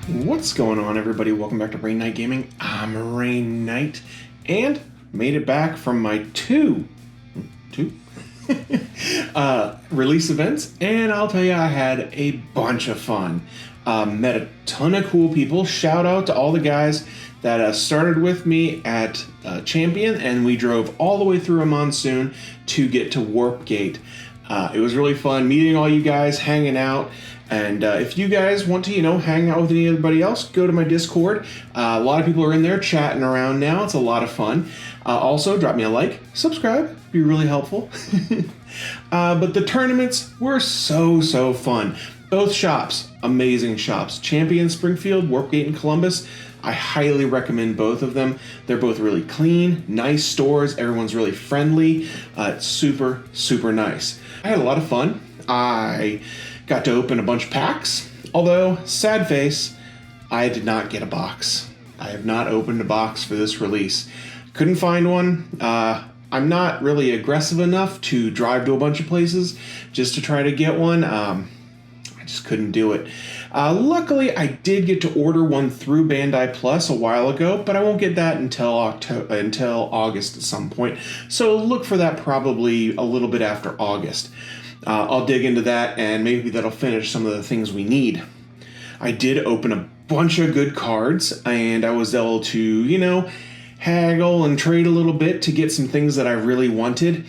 What's going on, everybody? Welcome back to Rain Knight Gaming. I'm Rain Knight, and made it back from my two release events, and I'll tell you, I had a bunch of fun. Met a ton of cool people. Shout out to all the guys that started with me at Champion, and we drove all the way through a monsoon to get to Warp Gate. It was really fun meeting all you guys, hanging out. And if you guys want to, hang out with anybody else, go to my Discord. A lot of people are in there chatting around now. It's a lot of fun. Also, drop me a like, subscribe, be really helpful. But the tournaments were so fun. Both shops, amazing shops. Champion Springfield, Warpgate, and Columbus. I highly recommend both of them. They're both really clean, nice stores. Everyone's really friendly. It's super nice. I had a lot of fun. I got to open a bunch of packs, although, sad face, I did not get a box. I have not opened a box for this release. Couldn't find one. I'm not really aggressive enough to drive to a bunch of places just to try to get one. I just couldn't do it. Luckily, I did get to order one through Bandai Plus a while ago, but I won't get that until August at some point. So look for that probably a little bit after August. I'll dig into that, and maybe that'll finish some of the things we need. I did open a bunch of good cards, and I was able to, haggle and trade a little bit to get some things that I really wanted.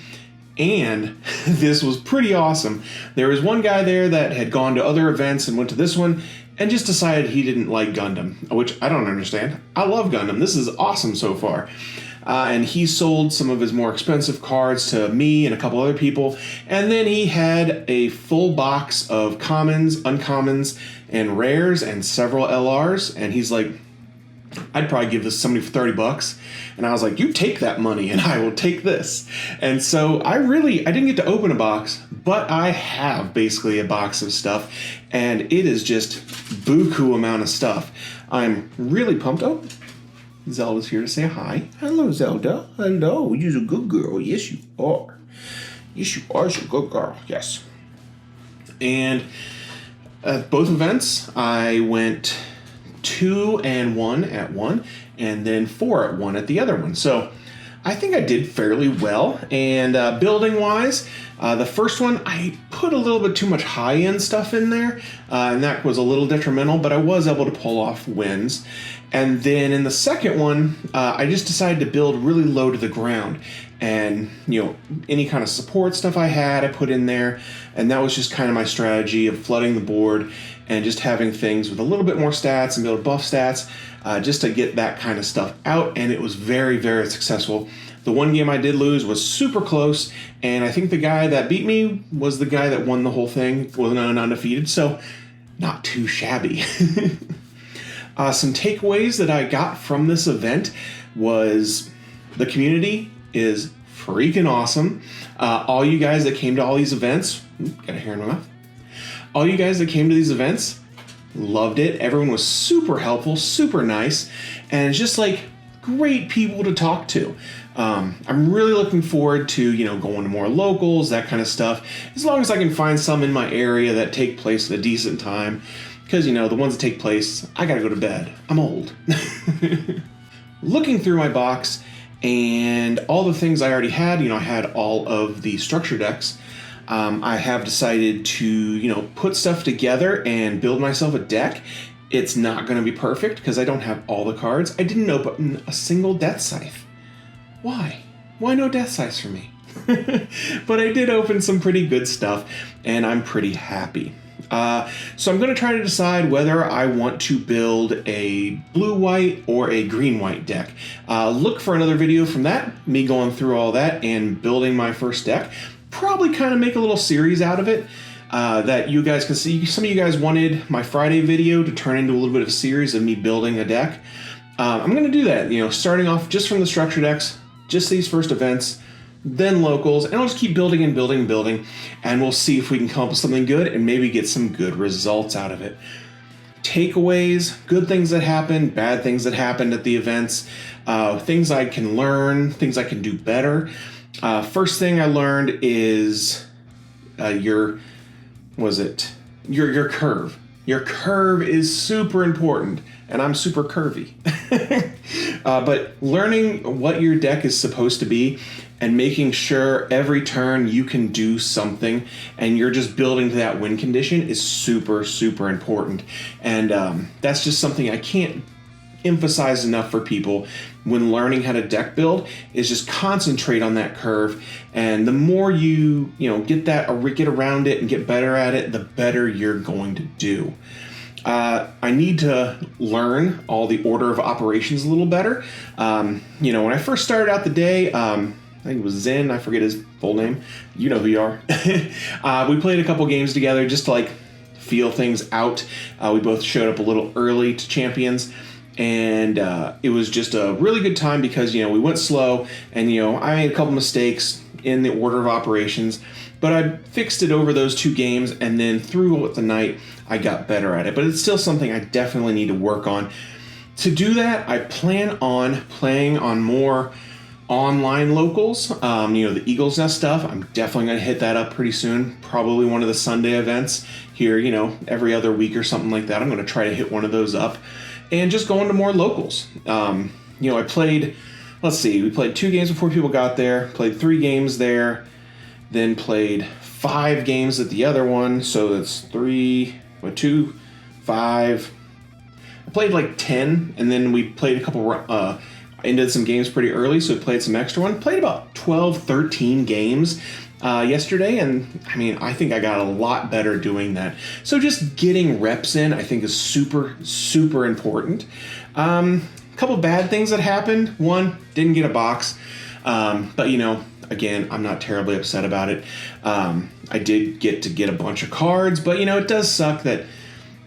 And this was pretty awesome. There was one guy there that had gone to other events and went to this one and just decided he didn't like Gundam, which I don't understand. I love Gundam. This is awesome so far. And he sold some of his more expensive cards to me and a couple other people. And then he had a full box of commons, uncommons, and rares, and several LRs. And he's like, I'd probably give this to somebody for $30. And I was like, you take that money and I will take this. And so I didn't get to open a box, but I have basically a box of stuff. And it is just buku amount of stuff. I'm really pumped up. Zelda's here to say hi. Hello, Zelda. Hello. You're a good girl. Yes, you are. Yes, you are. You're a good girl. Yes. And at both events, I went 2 and 1 at one, and then 4 at one at the other one. So I think I did fairly well. And building-wise, the first one, I put a little bit too much high-end stuff in there, and that was a little detrimental, but I was able to pull off wins. And then in the second one, I just decided to build really low to the ground. And, any kind of support stuff I had, I put in there. And that was just kind of my strategy of flooding the board and just having things with a little bit more stats and be able to buff stats just to get that kind of stuff out. And it was very successful. The one game I did lose was super close. And I think the guy that beat me was the guy that won the whole thing, was undefeated. So not too shabby. Some takeaways that I got from this event was the community is freaking awesome. All you guys that came to all these events, got a hair in my mouth. All you guys that came to these events loved it. Everyone was super helpful, super nice, and it's just like great people to talk to. I'm really looking forward to, going to more locals, that kind of stuff. As long as I can find some in my area that take place at a decent time. Because, the ones that take place, I gotta go to bed. I'm old. Looking through my box and all the things I already had, I had all of the structure decks. I have decided to, put stuff together and build myself a deck. It's not going to be perfect because I don't have all the cards. I didn't open a single Death Scythe. Why? Why no Death Scythes for me? But I did open some pretty good stuff, and I'm pretty happy. So I'm going to try to decide whether I want to build a blue-white or a green-white deck. Look for another video from that, me going through all that and building my first deck. Probably kind of make a little series out of it that you guys can see. Some of you guys wanted my Friday video to turn into a little bit of a series of me building a deck. I'm going to do that, starting off just from the structure decks, just these first events, then locals, and I'll just keep building and building, and we'll see if we can come up with something good and maybe get some good results out of it. Takeaways, good things that happened, bad things that happened at the events, things I can learn, things I can do better. First thing I learned is your curve. Your curve is super important, and I'm super curvy. But learning what your deck is supposed to be and making sure every turn you can do something and you're just building to that win condition is super, super important. And that's just something I can't emphasize enough for people when learning how to deck build, is just concentrate on that curve. And the more you get around it and get better at it, the better you're going to do. I need to learn all the order of operations a little better. When I first started out the day, I think it was Zen, I forget his full name. You know who you are. We played a couple games together just to feel things out. We both showed up a little early to Champions. And it was just a really good time because, we went slow and, I made a couple mistakes in the order of operations, but I fixed it over those 2 games, and then through the night, I got better at it. But it's still something I definitely need to work on. To do that, I plan on playing on more online locals, the Eagles Nest stuff. I'm definitely going to hit that up pretty soon. Probably one of the Sunday events here, every other week or something like that. I'm going to try to hit one of those up. And just going to more locals. I played, we played 2 games before people got there, played 3 games there, then played 5 games at the other one. So that's 2, 5. I played 10, and then we played a couple, ended some games pretty early, so we played some extra one. Played about 12, 13 games yesterday, and I think I got a lot better doing that. So just getting reps in, I think, is super, super important. A couple bad things that happened. One, didn't get a box, but again, I'm not terribly upset about it. I did get a bunch of cards, but it does suck that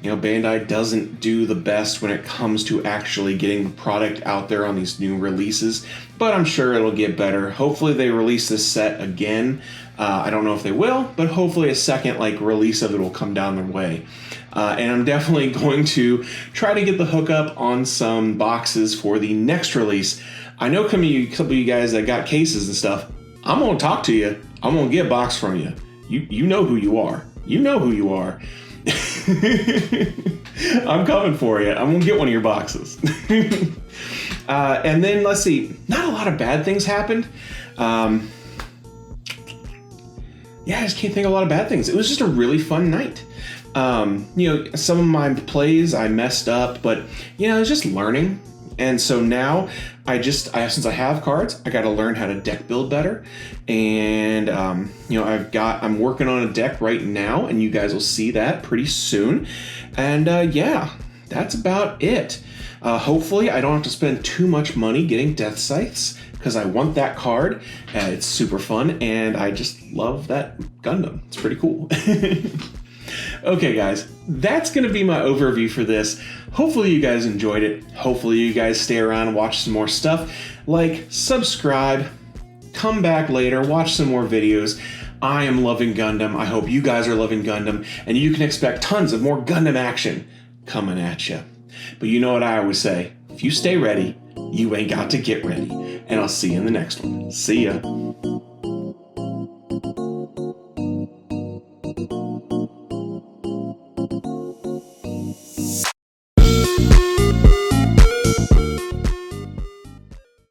Bandai doesn't do the best when it comes to actually getting the product out there on these new releases, but I'm sure it'll get better. Hopefully they release this set again. I don't know if they will, but hopefully a second release of it will come down their way. And I'm definitely going to try to get the hookup on some boxes for the next release. I know a couple of you guys that got cases and stuff. I'm going to talk to you. I'm going to get a box from you. You know who you are. You know who you are. I'm coming for you. I'm going to get one of your boxes. And then, let's see. Not a lot of bad things happened. I just can't think of a lot of bad things. It was just a really fun night. Some of my plays I messed up, but, I was just learning. And so now since I have cards, I got to learn how to deck build better. And, I'm working on a deck right now, and you guys will see that pretty soon. And, that's about it. Hopefully I don't have to spend too much money getting Death Scythes, because I want that card. It's super fun, and I just love that Gundam. It's pretty cool. Okay, guys, that's going to be my overview for this. Hopefully you guys enjoyed it. Hopefully you guys stay around and watch some more stuff. Subscribe, come back later, watch some more videos. I am loving Gundam. I hope you guys are loving Gundam, and you can expect tons of more Gundam action coming at you. But you know what I always say, if you stay ready, you ain't got to get ready. And I'll see you in the next one. See ya.